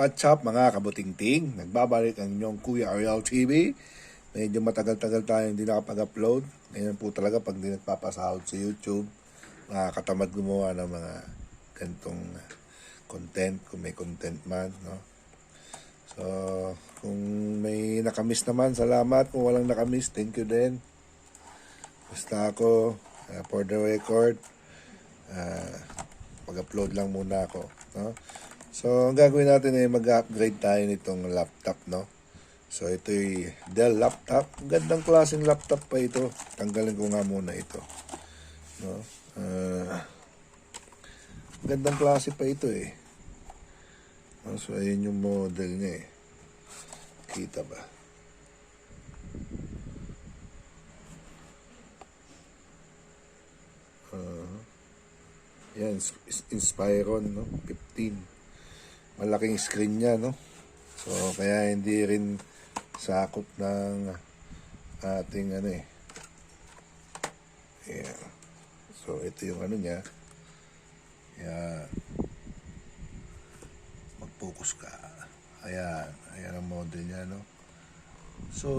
What's up mga kabutingting? Nagbabalik ang inyong Kuya Ariel TV. Medyo matagal-tagal tayo hindi nakapag-upload. Ngayon po talaga pag di nagpapasahod sa YouTube, makakatamad gumawa ng mga gantong content, kung may content man, no? So, kung may nakamiss naman, salamat. Kung walang nakamiss, thank you din. Basta ako, for the record, pag-upload lang muna ako, no? So, ang gagawin natin ay mag-upgrade tayo nitong laptop, no? So, ito'y Dell laptop. Gandang klaseng laptop pa ito. Tanggalin ko nga muna ito, no? Gandang klase pa ito eh. No? So, ayun yung model niya eh. Kita ba? Yan, Inspiron, no? 15. Malaking screen niya, no? So, kaya hindi rin sakop ng ating ano eh. Yeah. So, ito yung ano niya. Ayan. Mag-focus ka. Ayan. Ayan ang model niya, no? So,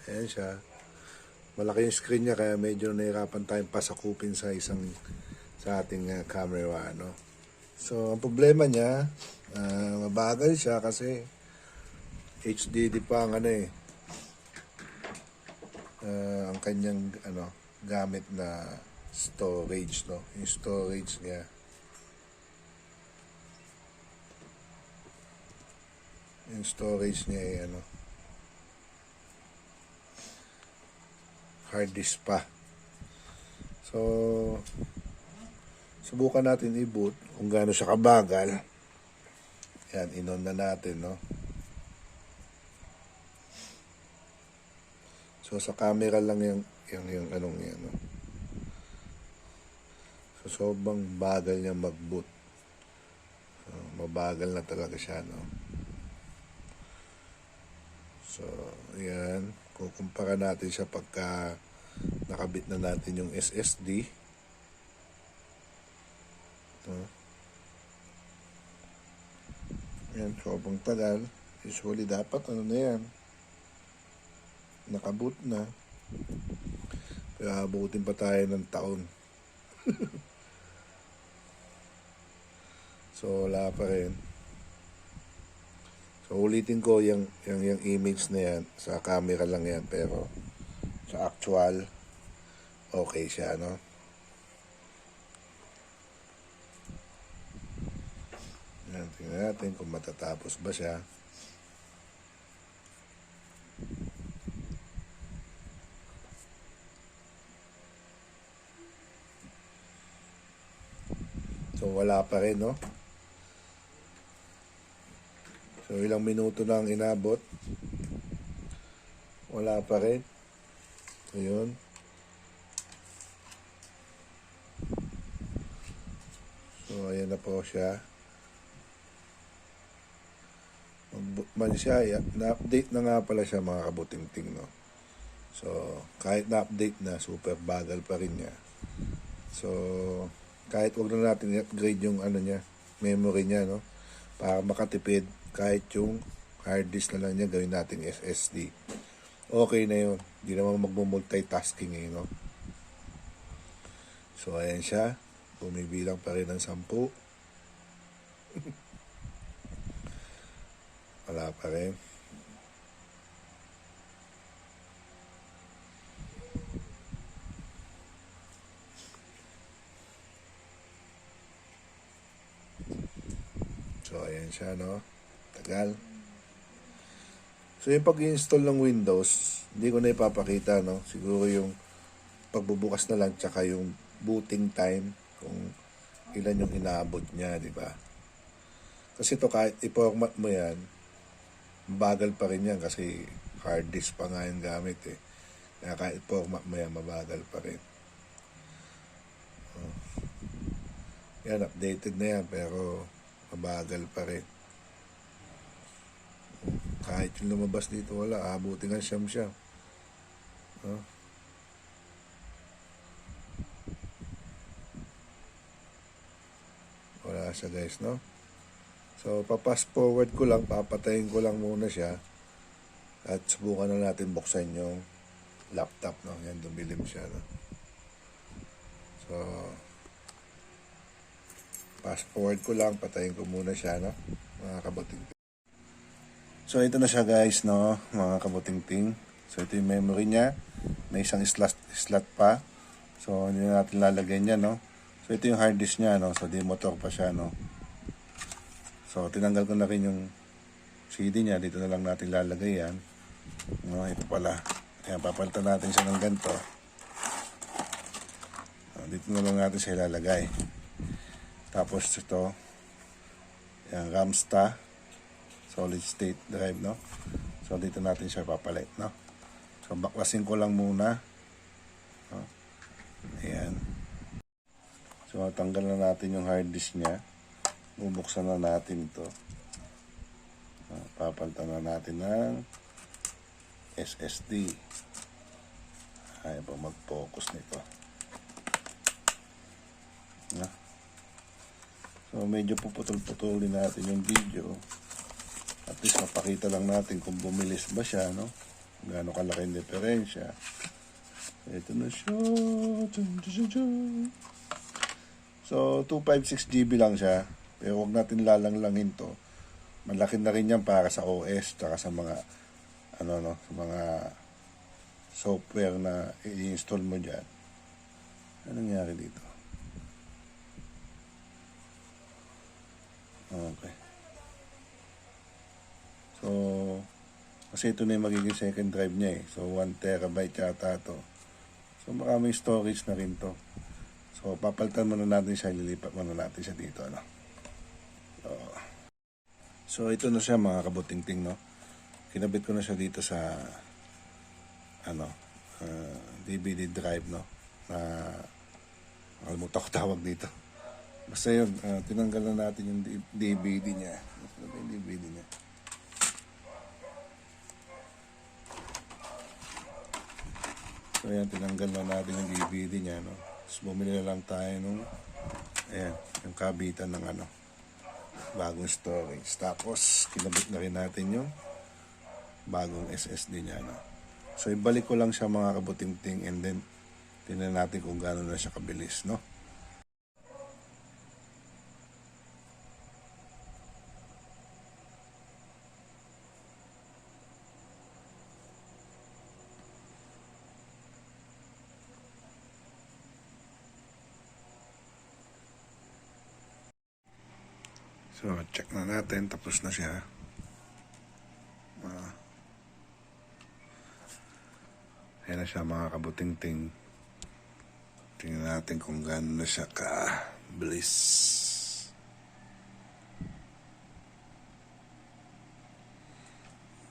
ayan siya. Malaki yung screen niya kaya medyo nahirapan tayong pasakupin sa ating camera, no? So, ang problema niya, mabagal siya kasi HDD pa ang ano eh, ang kanyang gamit na storage, no? Yung storage niya. Yung storage niya ay hard disk pa. So, subukan natin i-boot kung gaano siya kabagal. Yan, inon na natin, no? So, sa camera lang yung anong yan, no? So, sobrang bagal niya mag-boot. So, mabagal na talaga siya, no? So, yan. Kukumpara natin siya pagka nakabit na natin yung SSD. Yan, sobrang tagal. Usually dapat na yan, nakaboot na. Pero abutin pa tayo ng taon. So wala pa rin. So ulitin ko yung image na yan, sa camera lang yan, pero sa actual okay siya, no? Tingnan natin kung matatapos ba siya. So wala pa rin, no? So ilang minuto na ang inabot. Wala pa rin. Ayun. So ayan na po siya. Man siya, na-update na nga pala siya mga kabutingting, no? So, kahit na-update na, super bagal pa rin niya. So, kahit wag na natin i-upgrade yung niya, memory niya, no? Para makatipid, kahit yung hard disk na lang niya, gawin natin SSD. Okay na yun. Hindi naman magmumultitasking eh, no? So, ayan siya. Bumibilang pa rin ng 10. Wala pa rin. So, ayan siya, no? Tagal. So, yung pag-install ng Windows, hindi ko na ipapakita, no? Siguro yung pagbubukas na lang, tsaka yung booting time, kung ilan yung inaabot niya, di ba? Kasi ito, kahit i-format mo yan, mabagal pa rin yan kasi hard disk pa nga yung gamit eh. Kaya kahit format mo yan, mabagal pa rin. Yan, updated na yan pero mabagal pa rin. Kahit yung lumabas dito, wala. Abutin nga siyam. Wala siya guys, no? So, pa-fast forward ko lang, papatayin ko lang muna siya. At subukan na natin buksan yung laptop, no? Yan, dumilim siya, no? So, fast forward ko lang, patayin ko muna siya, no? Mga kabuting. So, ito na siya guys, no? Mga kabuting-ting. So, ito yung memory niya. May isang slot pa. So, hindi na natin lalagyan niya, no? So, ito yung hard disk niya, no? So, di motor pa siya, no? So, tinanggal ko na rin yung CD niya. Dito na lang natin lalagay yan. No, ito pala. Kaya papalitan natin siya ng ganito. Dito na lang natin siya ilalagay. Tapos ito, yung Ramsta solid state drive, no? So, dito natin siya papalit, no? So, baklasin ko lang muna. No? Ayan. So, tanggal na natin yung hard disk niya. Bubuksan na natin ito. Papalitan na natin ng SSD. Ayaw pa mag-focus nito. So, medyo puputol-putulin natin yung video. At least mapakita lang natin kung bumilis ba siya, no? Gaano kalaki yung diferensya. Ito na siya. So, 256 GB lang siya. Pero huwag natin lalanglangin to. Malaki na rin yan para sa OS tsaka sa mga sa mga software na i-install mo dyan. Anong nangyari dito? Okay. So, kasi ito na yung magiging second drive niya eh. So, 1 terabyte yata to. So, maraming storage na rin to. So, papalitan muna natin siya. Lilipat muna natin siya dito, no? So, ito na siya mga kabuting-ting, no? Kinabit ko na siya dito sa DVD drive, no? Nakalimutan ko tawag dito. Basta yun, tinanggal na natin yung DVD niya. Ano ba yung DVD niya? So, ayan, tinanggal na natin yung DVD niya, no? Tapos bumili na lang tayo nung, ayan, yung kabitan ng bagong storage. Tapos, kinabit na rin natin yung bagong SSD niya, no? So, ibalik ko lang siya mga kabuting-ting and then, tingnan natin kung gaano na siya kabilis, no? So, check na natin. Tapos na siya. Ayan na siya mga kabuting-ting. Tingnan natin kung gaano na siya ka-bliss.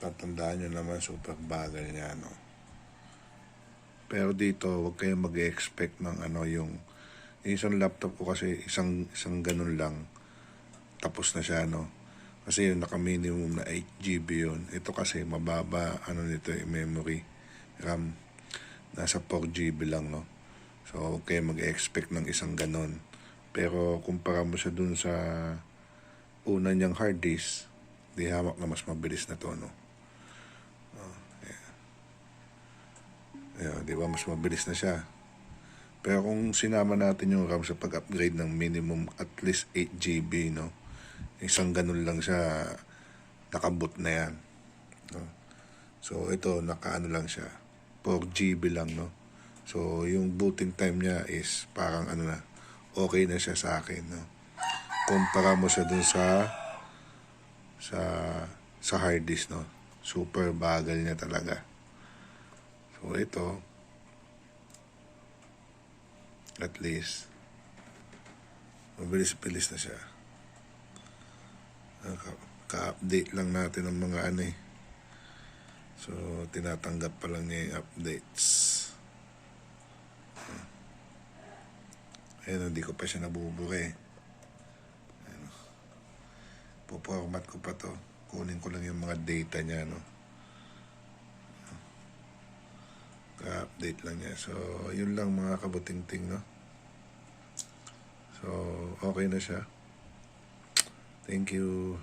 Tatandaan nyo naman, super bagal niya, no? Pero dito, huwag kayong mag-expect ng yung isang laptop ko kasi isang ganun lang. Tapos na siya, no? Kasi yung naka-minimum na 8 GB yun. Ito kasi mababa, nito yung memory, RAM. Nasa 4 GB lang, no? So, okay, mag-expect ng isang ganon. Pero, kumpara mo siya dun sa una niyang hard disk, di hamak na mas mabilis na to, no? Di ba? Mas mabilis na siya. Pero kung sinama natin yung RAM sa pag-upgrade ng minimum at least 8 GB, no? Isang ganun lang siya, nakaboot na yan. No? So, ito, nakaano lang siya. 4 GB lang, no? So, yung booting time niya is parang okay na siya sa akin, no? Kumpara mo siya dun sa hard disk, no? Super bagal niya talaga. So, ito, at least, mabilis-bilis na siya. Ka-update lang natin ng mga So, tinatanggap pa lang niya yung updates. Ayan, hindi ko pa siya nabubure. Ayan. Pupormat ko pa to. Kunin ko lang yung mga data niya, no? Ka-update lang niya. So, yun lang mga kabuting-ting, no? So, okay na siya. Thank you.